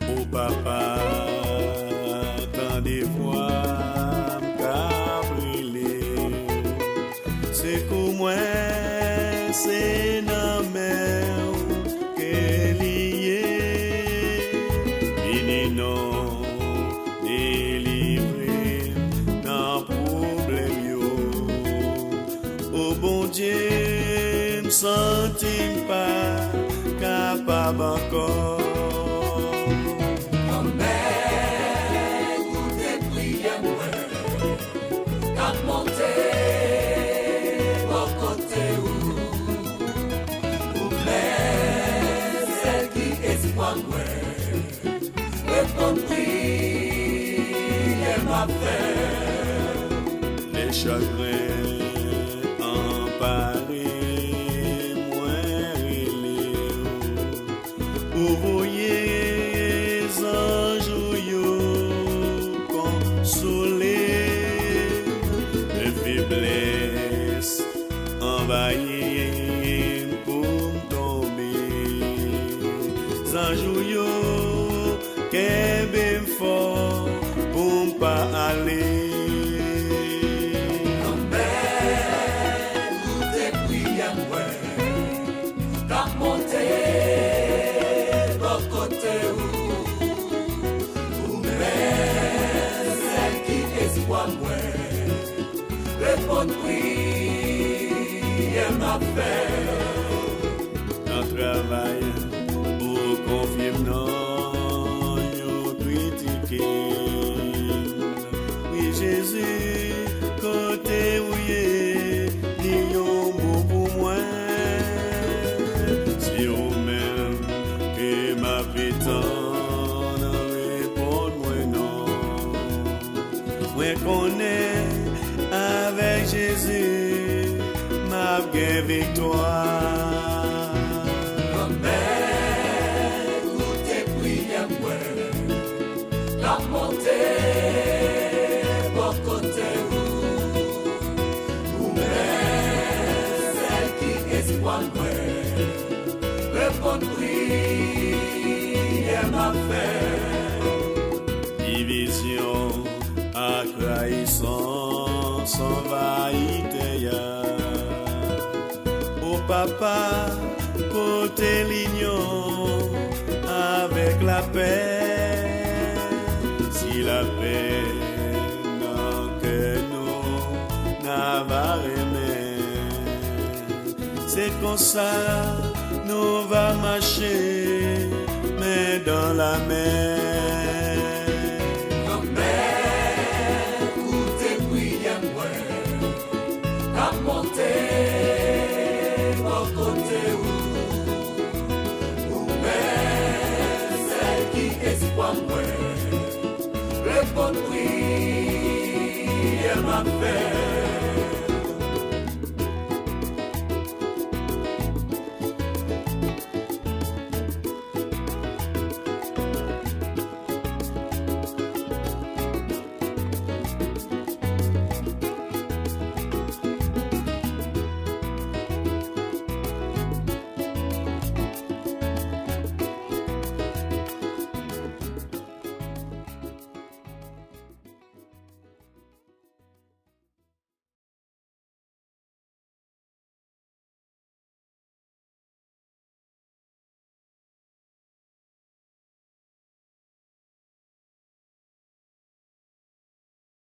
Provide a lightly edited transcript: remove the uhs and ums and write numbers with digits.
Oh papa, tant des fois m'ka brûlé, c'est pour moi, c'est dans mer que lié, vini non délivré dans problème yo. Oh bon Dieu, me sentis pas capable encore. Les chagrins emparés, moins vous voyez les anges consolés, les faiblesses envahies pour tomber. Les anges qui bien fort pour pas aller. Dans travail, pour confier non, yo critiquer. Oui Jésus, côté où y est, yon mot pour moi. Si au même que ma pétane, réponds-moi non. Moi connais avec Jésus ma victoire. Division à trahison s'envahit ya. Oh papa, côté l'union avec la paix. Si la paix non que nous n'avons aimé, c'est comme ça nous va marcher, mais dans la mer. Répondre oui, ma paix.